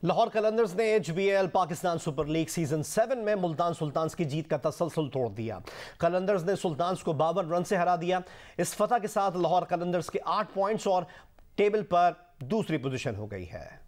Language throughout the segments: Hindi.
लाहौर कलंदर्स ने HBL Pakistan super league season 7 में मुल्तान सुल्तान्स की जीत का तसलसल तोड़ दिया। कलंदर्स ने सुल्तान्स को 52 रन से हरा दिया। इस फतह के साथ लाहौर कलंदर्स के 8 पॉइंट्स और टेबल पर दूसरी पोजीशन हो गई है।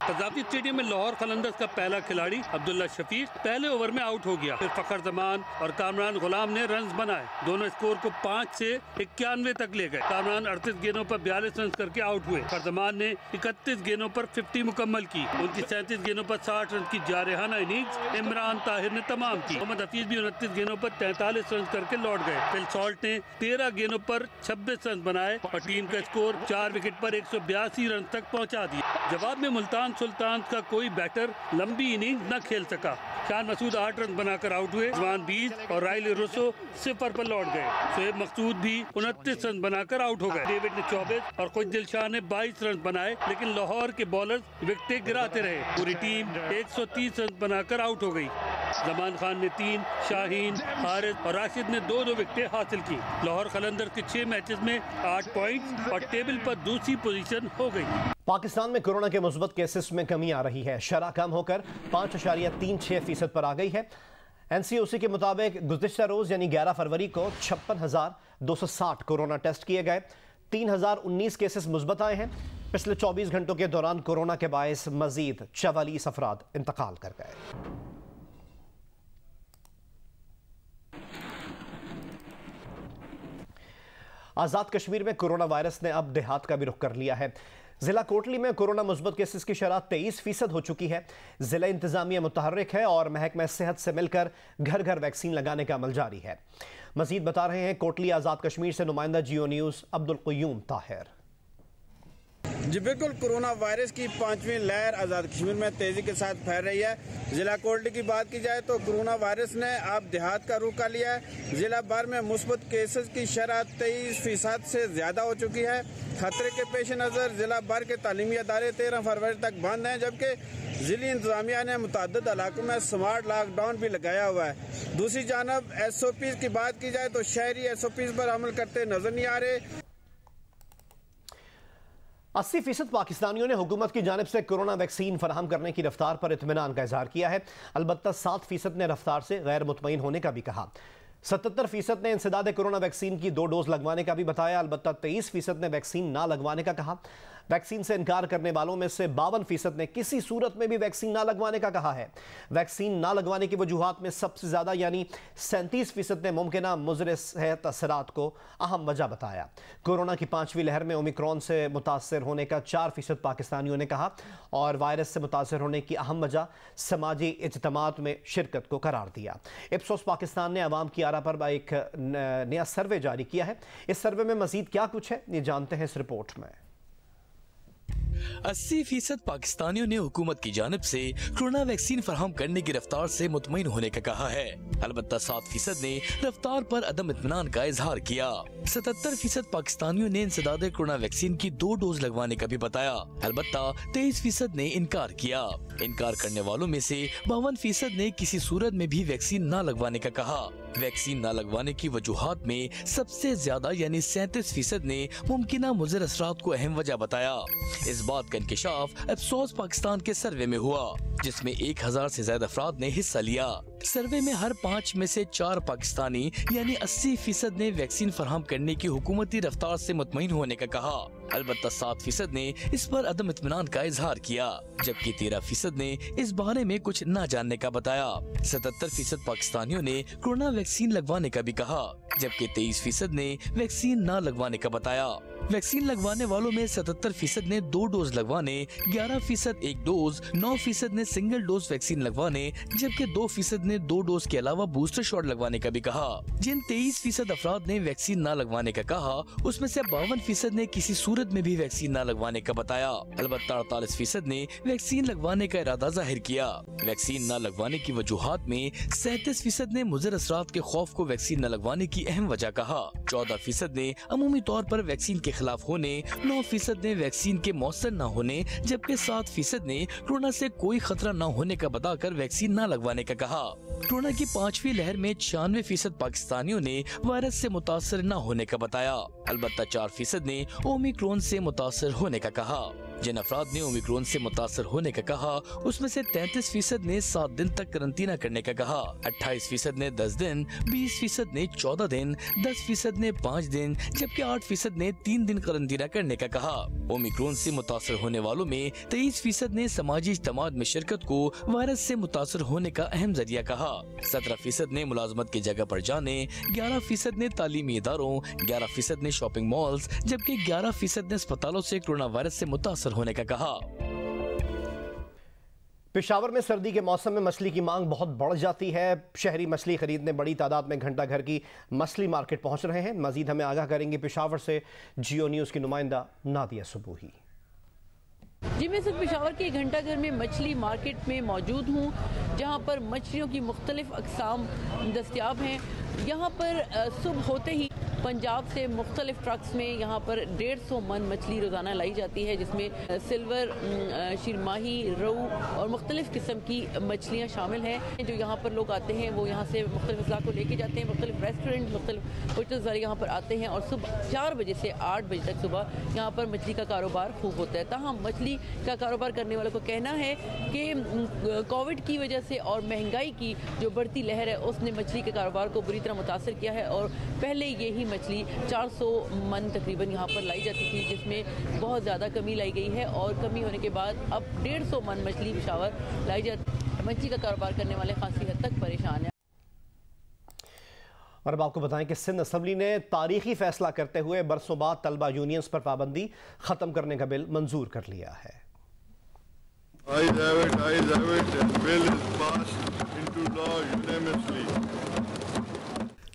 कज़ाफ़ी स्टेडियम में लाहौर कलंदर्स का पहला खिलाड़ी अब्दुल्ला शफीक पहले ओवर में आउट हो गया। फिर फखर जमान और कामरान गुलाम ने रन बनाए। दोनों स्कोर को 5 से 91 तक ले गए। कामरान 38 गेंदों पर 42 रन करके आउट हुए। फखर जमान ने 31 गेंदों पर 50 मुकम्मल की। उनकी 37 गेंदों पर 60 रन की जारहाना इनिंग्स इमरान ताहिर ने तमाम की। मोहम्मद हफीज भी 29 गेंदों पर 43 रन करके लौट गए। फिल सॉल्ट ने 13 गेंदों पर 26 रन बनाए और टीम का स्कोर 4 विकेट पर 182 रन तक पहुँचा दिया। जवाब में मुल्तान सुल्तान का कोई बैटर लंबी इनिंग न खेल सका। शान मसूद 8 रन बनाकर आउट हुए। जवान 20 और राइल रुसो 0 पर लौट गए। शोएब मकसूद भी 29 रन बनाकर आउट हो गए। डेविड ने 24 और खुश दिलशाह ने 22 रन बनाए, लेकिन लाहौर के बॉलर्स विकेटें गिराते रहे। पूरी टीम 130 रन बनाकर आउट हो गई। जमान खान ने 3, शाहीन, हारिस और राशिद ने 2-2 विकेटें हासिल की। लाहौर कलंदर्स के 6 मैचेस में 8 पॉइंट्स और टेबल पर दूसरी पोजीशन हो गई। पाकिस्तान में कोरोना के मुस्बत केसेस में कमी आ रही है। शरह कम होकर 5.36% पर आ गई है। NCOC के मुताबिक गुज़िश्ता रोज यानी 11 फरवरी को 56,260 कोरोना टेस्ट किए गए। 3,019 केसेस मुस्बत आए हैं। पिछले 24 घंटों के दौरान कोरोना के बायस मजीद 44 अफराद इंतकाल कर गए। आज़ाद कश्मीर में कोरोना वायरस ने अब देहात का भी रुख कर लिया है। जिला कोटली में कोरोना मुस्बत केसेस की शरह 23% हो चुकी है। जिला इंतजामिया मुतहर्रिक है और महकमा सेहत से मिलकर घर घर वैक्सीन लगाने का अमल जारी है। मजीद बता रहे हैं कोटली आज़ाद कश्मीर से नुमाइंदा जियो न्यूज़ अब्दुल क़य्यूम ताहिर। जी बिल्कुल, कोरोना वायरस की 5वीं लहर आज़ाद कश्मीर में तेजी के साथ फैल रही है। जिला कोटली की बात की जाए तो कोरोना वायरस ने अब देहात का रुख कर लिया है। जिला भर में मुस्बत केसेस की शरह 23% से ज्यादा हो चुकी है। खतरे के पेश नज़र जिला भर के तालीमी अदारे 13 फरवरी तक बंद हैं, जबकि जिली इंतजामिया ने मुतअद्दिद इलाकों में स्मार्ट लॉकडाउन भी लगाया हुआ है। दूसरी जानब SOPs की बात की जाए तो शहरी SOPs पर अमल करते नजर नहीं आ रहे। 80% पाकिस्तानियों ने हुकूमत की जानिब से कोरोना वैक्सीन फराहम करने की रफ्तार पर इत्मीनान का इजहार किया है। अलबत्ता 7% ने रफ्तार से गैर मुतमईन होने का भी कहा। 77% ने इंसदाद कोरोना वैक्सीन की 2 डोज लगवाने का भी बताया। अलबत्ता 23% ने वैक्सीन ना लगवाने का कहा। वैक्सीन से इनकार करने वालों में से 52% ने किसी सूरत में भी वैक्सीन ना लगवाने का कहा है। वैक्सीन ना लगवाने की वजूहात में सबसे ज्यादा यानी 37% ने मुमकिन मुज़र सेहत असरात को अहम वजह बताया। कोरोना की 5वीं लहर में ओमिक्रॉन से मुतासर होने का 4% पाकिस्तानियों ने कहा और वायरस से मुतासर होने की अहम वजह समाजी इज्तिमात में शिरकत को करार दिया। इप्सोस पाकिस्तान ने अवाम की आरा पर एक नया सर्वे जारी किया है। इस सर्वे में मजीद क्या कुछ है ये जानते हैं इस रिपोर्ट में। 80% पाकिस्तानियों ने हुकूमत की जानिब से कोरोना वैक्सीन फराहम करने की रफ्तार से मुतमईन होने का कहा है। अलबत्ता 7% ने रफ्तार पर अदम इत्मीनान का इजहार किया। 77% पाकिस्तानियों ने इंसदाद कोरोना वैक्सीन की 2 डोज लगवाने का भी बताया। अलबत्ता 23% ने इनकार किया। इनकार करने वालों में से 52% ने किसी सूरत में भी वैक्सीन न लगवाने का कहा। वैक्सीन न लगवाने की वजूहात में सबसे ज्यादा यानी 37% ने मुमकिन मुज़र असरात को अहम वजह बताया। इस बात का इंकिशाफ इप्सोस पाकिस्तान के सर्वे में हुआ, जिसमें 1000 से ज्यादा अफराद ने हिस्सा लिया। सर्वे में हर 5 में से 4 पाकिस्तानी यानी 80% ने वैक्सीन फराहम करने की हुकूमती रफ्तार से मुतमईन होने का कहा। अलबत्ता 7% ने इस पर अदम इत्मीनान का इजहार किया, जबकि 13% ने इस बारे में कुछ न जानने का बताया। 77% पाकिस्तानियों ने कोरोना वैक्सीन लगवाने का भी कहा, जबकि 23% ने वैक्सीन न लगवाने का बताया। वैक्सीन लगवाने वालों में 77% ने 2 डोज लगवाने, 11% 1 डोज, 9% ने सिंगल डोज वैक्सीन लगवाने, जबकि 2% ने 2 डोज के अलावा बूस्टर शॉट लगवाने का भी कहा। जिन 23% अफराद ने वैक्सीन न लगवाने का कहा, उसमें से 52% ने किसी सूरत में भी वैक्सीन न लगवाने का बताया। अलबत्ता 48% ने वैक्सीन लगवाने का इरादा जाहिर किया। वैक्सीन न लगवाने की वजूहात में 37% ने मुज़र असरात के खौफ को वैक्सीन न लगवाने की अहम वजह कहा। 14% ने अमूमी तौर पर वैक्सीन के खिलाफ होने, 9% ने वैक्सीन के मौसर न होने, जबकि 7% ने कोरोना से कोई खतरा न होने का बताकर वैक्सीन न लगवाने का कहा। कोरोना की 5वीं लहर में 96% पाकिस्तानियों ने वायरस से मुतासर न होने का बताया। अलबत्ता 4% ने ओमिक्रॉन से मुतासर होने का कहा। जिन अफराद ने ओमिक्रॉन से मुतासर होने का कहा, उसमें से 33% ने 7 दिन तक करंटीना करने का कहा, 28% ने 10 दिन, 20% ने 14 दिन, 10% ने 5 दिन, जबकि 8% ने 3 दिन करंटीना करने का कहा। ओमिक्रॉन से मुतासर होने वालों में 23% ने समाजी इज्तिमात में शिरकत को वायरस से मुतासर होने का अहम जरिया कहा, 17% ने मुलाजमत की जगह पर जाने, 11% ने तालीमी इदारों, 11% ने शॉपिंग मॉल्स, जबकि 11% ने अस्पतालों से कोरोना वायरस से मुतासर होने का कहा। पेशावर में सर्दी के मौसम में मछली की मांग बहुत बढ़ जाती है। शहरी मछली खरीदने बड़ी तादाद में घंटा घर की मछली मार्केट पहुंच रहे हैं। मजीद हमें आगाह करेंगे पेशावर से जियो न्यूज़ की नुमाइंदा नादिया सुबूही। जी, मैं सिर्फ पेशावर के घंटा घर में मछली मार्केट में मौजूद हूँ, जहाँ पर मछलियों की मुख्तलिफ अक़साम दस्तियाब हैं। यहाँ पर सुबह होते ही पंजाब से मुख्तलिफ ट्रक्स में यहाँ पर 150 मन मछली रोज़ाना लाई जाती है, जिसमें सिल्वर, शिरमाही, रोहू और मुख्तलिफ किस्म की मछलियाँ शामिल हैं। जो यहाँ पर लोग आते हैं वो यहाँ से मुख्तलिफ अज़ला को लेके जाते हैं। मुख्तलिफ रेस्टोरेंट, मुख्तलिफ होटल्स वाले यहाँ पर आते हैं और सुबह 4 बजे से 8 बजे तक सुबह यहाँ पर मछली का कारोबार खूब होता है। ताहम मछली का कारोबार करने वालों को कहना है कि कोविड की वजह से और महंगाई की जो बढ़ती लहर है उसने मछली के कारोबार को बुरी तरह मुतासर किया है और पहले यही मछली 400 मन तकरीबन यहाँ पर लाई जाती थी, जिसमें बहुत ज़्यादा कमी लाई गई है और कमी होने के बाद अब 150 मन मछली पेशावर लाई जाती। मछली का कारोबार करने वाले खासी हद तक परेशान हैं। और अब आपको बताएं कि सिंध असम्बली ने तारीखी फैसला करते हुए बरसों बाद तलबा यूनियंस पर पाबंदी खत्म करने का बिल मंजूर कर लिया है।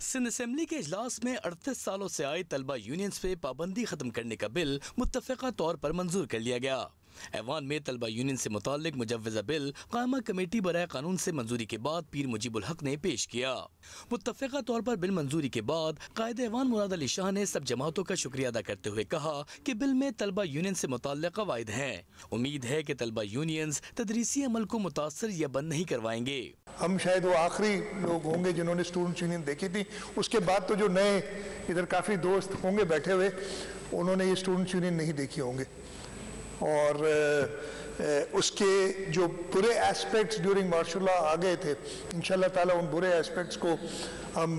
सिंध असेंबली के इजलास में 38 सालों से आए तलबा यूनियंस पे पाबंदी खत्म करने का बिल मुत्तफ़िक़ा तौर पर मंजूर कर लिया गया। ऐवान में तलबा यूनियन से मुताल्लिक मुजव्वज़ा बिल कायमा कमेटी बराए कानून से मंजूरी के बाद पीर मुजीबुल हक ने पेश किया। मुत्तफ़िक़ा तौर पर बिल मंजूरी के बाद कायद ऐवान मुराद अली शाह ने सब जमातों का शुक्रिया अदा करते हुए कहा कि बिल में तलबा यूनियन से मुताल्लिक क़वाइद हैं। उम्मीद है कि तलबा यूनियंस तदरीसी अमल को मुतासर या बंद नहीं करवाएंगे। हम शायद वो आखिरी लोग होंगे जिन्होंने स्टूडेंट्स यूनियन देखी थी। उसके बाद तो जो नए इधर काफ़ी दोस्त होंगे बैठे हुए, उन्होंने ये स्टूडेंट्स यूनियन नहीं देखी होंगे और उसके जो बुरे एस्पेक्ट्स ड्यूरिंग मार्शल लॉ आ गए थे, इंशाल्लाह ताला उन बुरे एस्पेक्ट्स को हम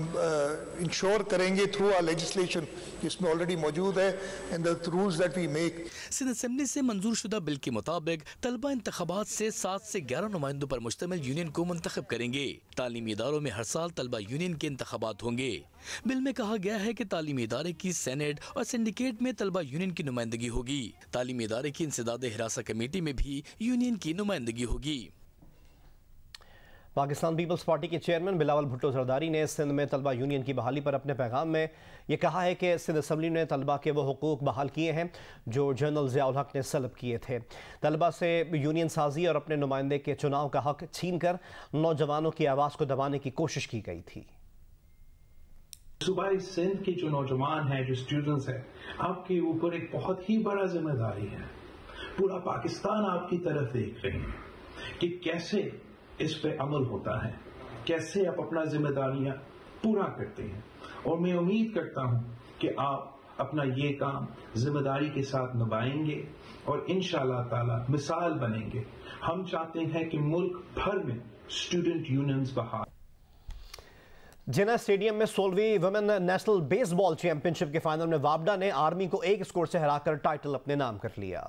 इंश्योर करेंगे थ्रू आवर लेजिस्लेशन, जिसमें ऑलरेडी मौजूद है and the rules that we make. Sindh assembly से मंजूर शुदा बिल के मुताबिक तलबा इंतखाबात से 7 से 11 नुमाइंदों पर मुश्तमिल यूनियन को मुंतखब करेंगे। तालीमी इदारों में हर साल तलबा यूनियन के इंतखाबात होंगे। बिल में कहा गया है कि तालीमी इदारे की सेनेट और सिंडिकेट में तलबा यूनियन की नुमाइंदगी होगी। तालीमी इदारे की इंसदाद हिरासा कमेटी में भी यूनियन की नुमाइंदगी होगी। पाकिस्तान पीपल्स पार्टी के चेयरमैन बिलावल भुट्टो जरदारी ने सिंध में तलबा यूनियन की बहाली पर अपने पैगाम में ये कहा है कि सिंध असम्बली ने तलबा के वो हुकूक बहाल किए हैं जो जनरल ज़ियाउल हक ने सलब किए थे। तलबा से यूनियन साजी और अपने नुमाइंदे के चुनाव का हक छीन कर नौजवानों की आवाज़ को दबाने की कोशिश की गई थी। सूबाई सिंध के जो नौजवान हैं, जो स्टूडेंट्स हैं, आपके ऊपर एक बहुत ही बड़ा जिम्मेदारी है। पूरा पाकिस्तान आपकी तरफ देख रहे हैं कि कैसे इस पे अमल होता है, कैसे आप अपना जिम्मेदारियां पूरा करते हैं और मैं उम्मीद करता हूं कि आप अपना ये काम जिम्मेदारी के साथ निभाएंगे और इंशाअल्लाह ताला मिसाल बनेंगे। हम चाहते हैं कि मुल्क भर में स्टूडेंट यूनियंस बहाल। जिना स्टेडियम में 16वीं वुमेन नेशनल बेसबॉल चैंपियनशिप के फाइनल में वापडा ने आर्मी को 1 स्कोर से हराकर टाइटल अपने नाम कर लिया।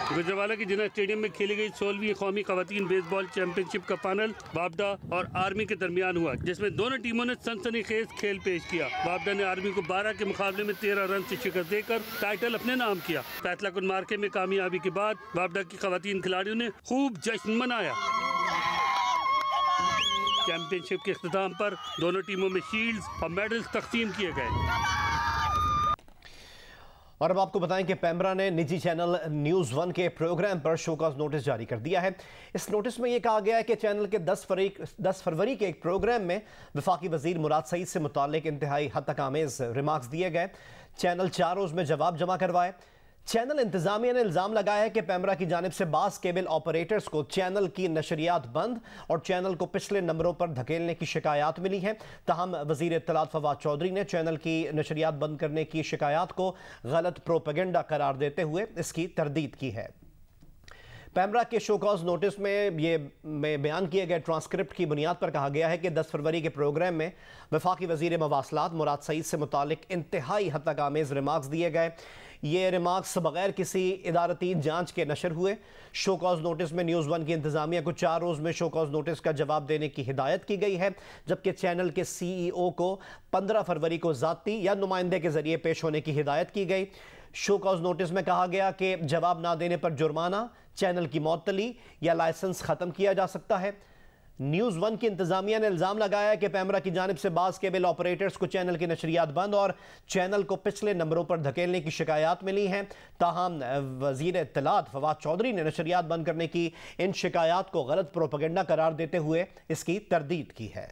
गुजरावाला के जिना स्टेडियम में खेली गई 16वीं कौमी खवातीन बेसबॉल चैंपियनशिप का फाइनल वापडा और आर्मी के दरमियान हुआ, जिसमें दोनों टीमों ने सनसनीखेज खेल पेश किया। वापडा ने आर्मी को 12 के मुकाबले में 13 रन से शिकस्त देकर टाइटल अपने नाम किया। फैसला कुन मार्के में कामयाबी के बाद वापडा की खवातीन खिलाड़ियों ने खूब जश्न मनाया। चैंपियनशिप के इख्तिताम पर दोनों टीमों में शील्ड्स और मेडल्स तकसीम किए गए। और अब आपको बताएं कि पेमरा ने निजी चैनल न्यूज़ 1 के प्रोग्राम पर शोकॉज नोटिस जारी कर दिया है। इस नोटिस में यह कहा गया है कि चैनल के 10 फरवरी के एक प्रोग्राम में वफाकी वजीर मुराद सईद से मुताल्लिक इंतहाई हद तक आमेज़ रिमार्क्स दिए गए। चैनल 4 रोज़ में जवाब जमा करवाए। चैनल इंतजामिया ने इल्जाम लगाया है कि पैमरा की जानिब से बास केबल ऑपरेटर्स को चैनल की नशरियात बंद और चैनल को पिछले नंबरों पर धकेलने की शिकायत मिली है। ताहम वजीर इत्तलात फवाद चौधरी ने चैनल की नशरियात बंद करने की शिकायत को गलत प्रोपेगेंडा करार देते हुए इसकी तरदीद की है। पैमरा के शोकॉज नोटिस में बयान किए गए ट्रांसक्रिप्ट की बुनियाद पर कहा गया है कि 10 फरवरी के प्रोग्राम में वफाकी वजीर मवासलात मुराद सईद से मुतालिक इंतहाई हद तक आमेज रिमार्क्स दिए गए। ये रिमार्क्स बगैर किसी इदारती जांच के नशर हुए। शोकॉज नोटिस में न्यूज़ 1 की इंतजामिया को 4 रोज़ में शोकॉज नोटिस का जवाब देने की हिदायत की गई है, जबकि चैनल के CEO को 15 फरवरी को ज़ाती या नुमाइंदे के जरिए पेश होने की हिदायत की गई। शोकॉज नोटिस में कहा गया कि जवाब ना देने पर जुर्माना, चैनल की मअतली या लाइसेंस ख़त्म किया जा सकता है। न्यूज़ 1 की इंतजामिया ने इल्ज़ाम लगाया कि पैमरा की जानिब से बास केबल ऑपरेटर्स को चैनल की नशरियात बंद और चैनल को पिछले नंबरों पर धकेलने की शिकायत मिली हैं। ताहम वजीर इत्तलात फवाद चौधरी ने नशरियात बंद करने की इन शिकायत को गलत प्रोपेगेंडा करार देते हुए इसकी तरदीद की है।